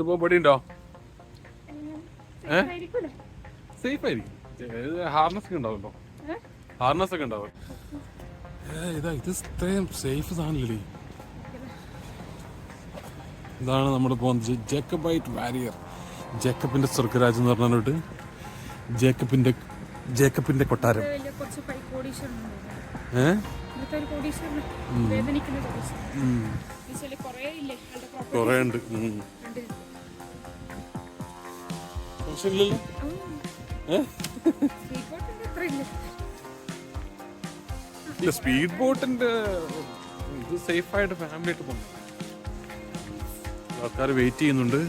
കൊണ്ടുപോകാൻ പേടിയുണ്ടോ? സേഫ് ആയിരിക്കും. ഹാർനസ് ഒക്കെ ഉണ്ടാവല്ലോ, ഹാർനസ് ഒക്കെ ഉണ്ടാവും. ഇതാ ഇത് ഇത്രയും സേഫ് സാധനല്ലേ. ഇതാണ് നമ്മൾ പോകുന്നത് ജേക്കബൈറ്റ് വാരിയർ, ജേക്കബിന്റെ സ്വർഗരാജ് എന്ന് പറഞ്ഞിട്ട് ജേക്കബിന്റെ കൊട്ടാരം. കൊറേ ഉണ്ട്. സ്പീഡ് ബോട്ടിന്റെ ഇത് സേഫ് ആയിട്ട് ഫാമിലി ആയിട്ട് പോകുന്നു. ആൾക്കാർ വെയിറ്റ് ചെയ്യുന്നുണ്ട്.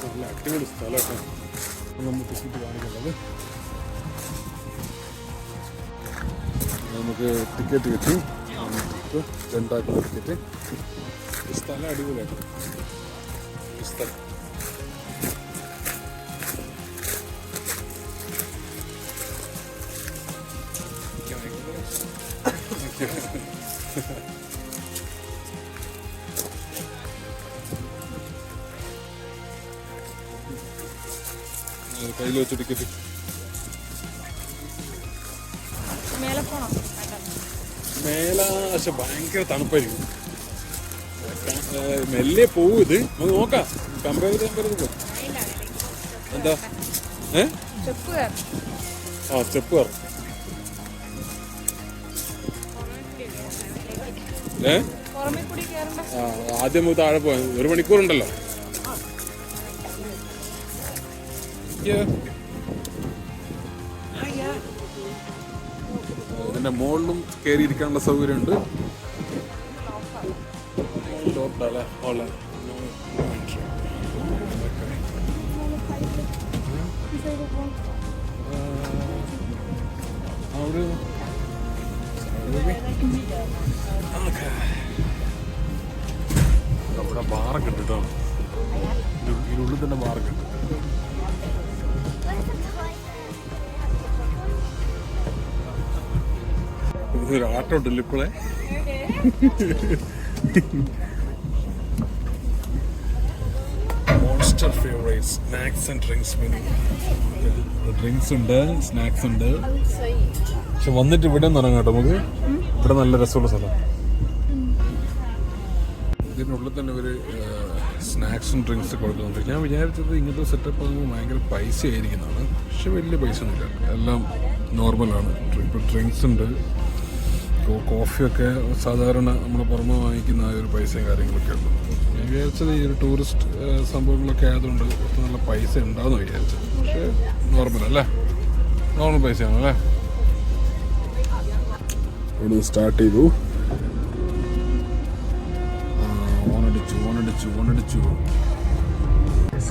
നല്ല അടിപൊളി സ്ഥലമാണ് നമുക്ക് ടിക്കറ്റ് കാണിക്കുന്നത്. നമുക്ക് ടിക്കറ്റ് കിട്ടി, രണ്ടാക്കുന്ന ടിക്കറ്റ്. ഈ സ്ഥലം അടിപൊളിയാണ്. ഈ സ്ഥലം കയ്യിൽ വെച്ച് ടിക്കറ്റ്. മേല പക്ഷെ ഭയങ്കര തണുപ്പായിരിക്കും. മെല്ലെ പോവും ഇത്. നമുക്ക് നോക്കാം, കമ്പയർ ചെയ്ത് എന്താ സ്റ്റെപ്പ് കയറും. ആദ്യം താഴെ പോവാൻ 1 മണിക്കൂറുണ്ടല്ലോ. ഇതിന്റെ മുകളിലും കയറിയിരിക്കാനുള്ള സൗകര്യമുണ്ട്. അവിടെ ബാറൊക്കെ ഉണ്ട് കേട്ടോ. ഇതിനുള്ളിൽ തന്നെ ബാറൊക്കെ ഉണ്ട്. ഒരു ആട്ടം ഉണ്ടല്ലോ ഇപ്പോഴേ. Monster favourite snacks and drinks menu. Drinks ഉണ്ട്, സ്നാക്സ് ഉണ്ട്. പക്ഷെ വന്നിട്ട് ഇവിടെ നിന്ന് ഇറങ്ങാം കേട്ടോ. നമുക്ക് ഇവിടെ നല്ല രസമുള്ള സ്ഥലം. ഇതിനുള്ളിൽ തന്നെ ഒരു സ്നാക്സും ഡ്രിങ്ക്സ് കൊടുക്കുന്നുണ്ട്. ഞാൻ വിചാരിച്ചത് ഇങ്ങനത്തെ സെറ്റപ്പ് ആകുമ്പോൾ ഭയങ്കര പൈസ ആയിരിക്കുന്നതാണ്. പക്ഷെ വലിയ പൈസ ഒന്നുമില്ല, എല്ലാം നോർമലാണ്. ഇപ്പോൾ ഡ്രിങ്ക്സ് ഉണ്ട്, കോഫിയൊക്കെ സാധാരണ നമ്മൾ പുറമെ വാങ്ങിക്കുന്ന ആ ഒരു പൈസയും കാര്യങ്ങളൊക്കെ ഉണ്ട്. ഞാൻ വിചാരിച്ചത് ഈ ഒരു ടൂറിസ്റ്റ് സംഭവങ്ങളൊക്കെ ആയതുകൊണ്ട് നല്ല പൈസ ഉണ്ടാവുമെന്ന് വിചാരിച്ചത്. പക്ഷേ നോർമൽ അല്ലേ, നോർമൽ പൈസയാണ് അല്ലേ. ഇവിടെ സ്റ്റാർട്ട് ചെയ്തു. ഓണടിച്ചു.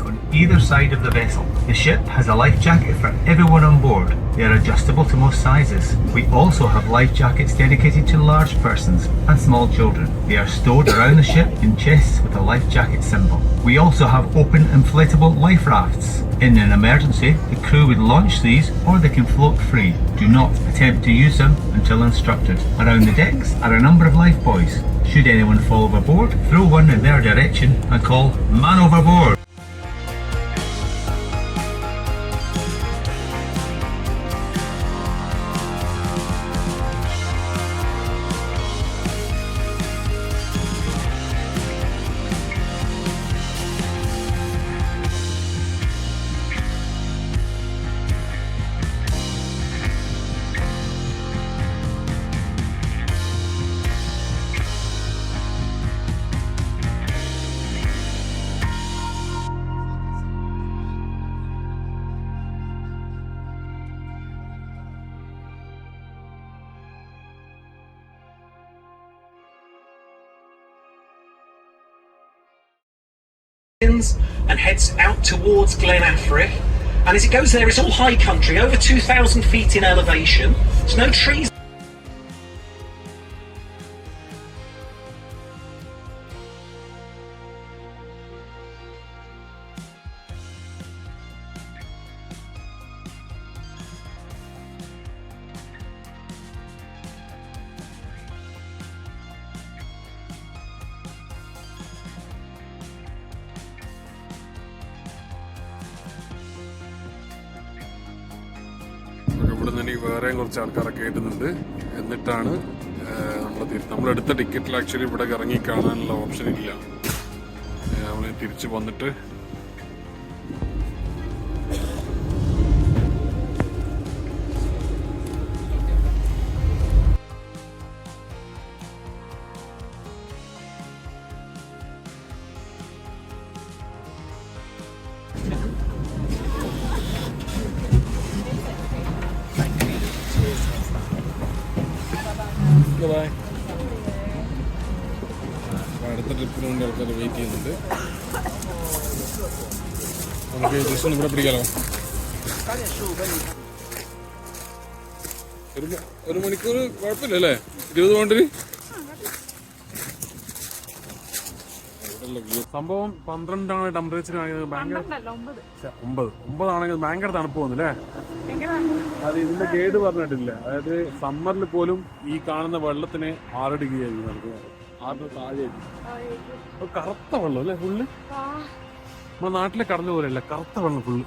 On either side of the vessel. The ship has a life jacket for everyone on board. They are adjustable to most sizes. We also have life jackets dedicated to large persons and small children. They are stowed around the ship in chests with a life jacket symbol. We also have open inflatable life rafts. In an emergency, the crew would launch these or they can float free. Do not attempt to use them until instructed. Around the decks are a number of life buoys. Should anyone fall overboard, throw one in their direction and call man overboard. And heads out towards Glen Affric, and as it goes there, it's all high country, over 2,000 feet in elevation. There's no trees. ഇവിടെ നിന്ന് ഇനി വേറെയും കുറച്ച് ആൾക്കാരൊക്കെ കയറ്റുന്നുണ്ട്. എന്നിട്ടാണ് നമ്മളെടുത്ത ടിക്കറ്റിൽ actually ഇവിടെ ഇറങ്ങി കാണാനുള്ള ഓപ്ഷൻ ഇല്ല. നമ്മൾ തിരിച്ച് വന്നിട്ട് അടുത്ത ട്രിപ്പിന് വേണ്ടി ആൾക്കാർ വെയിറ്റ് ചെയ്യുന്നുണ്ട്. നമുക്ക് ജസ്റ്റ് ഒന്ന് ഇവിടെ പിടിക്കാലോ. ഒരു മണിക്കൂർ കുഴപ്പമില്ല അല്ലേ? 20 പൗണ്ടിന് സംഭവം 12 ടെമ്പറേച്ചർ ആണെങ്കിൽ ഭയങ്കര 9 ആണെങ്കിൽ ഭയങ്കര തണുപ്പ് തോന്നുന്നു അല്ലേ? അത് ഇതിന്റെ ഗൈഡ് പറഞ്ഞിട്ടില്ല. അതായത് സമ്മറിൽ പോലും ഈ കാണുന്ന വെള്ളത്തിന് 6 ഡിഗ്രി ആയിരിക്കും നടക്കുന്നത്. 6 താഴെ കറുത്ത വെള്ളം അല്ലേ ഫുള്ള്? നമ്മുടെ നാട്ടിലെ കടൽ പോലെയല്ല, കറുത്ത വെള്ളം ഫുള്ള്.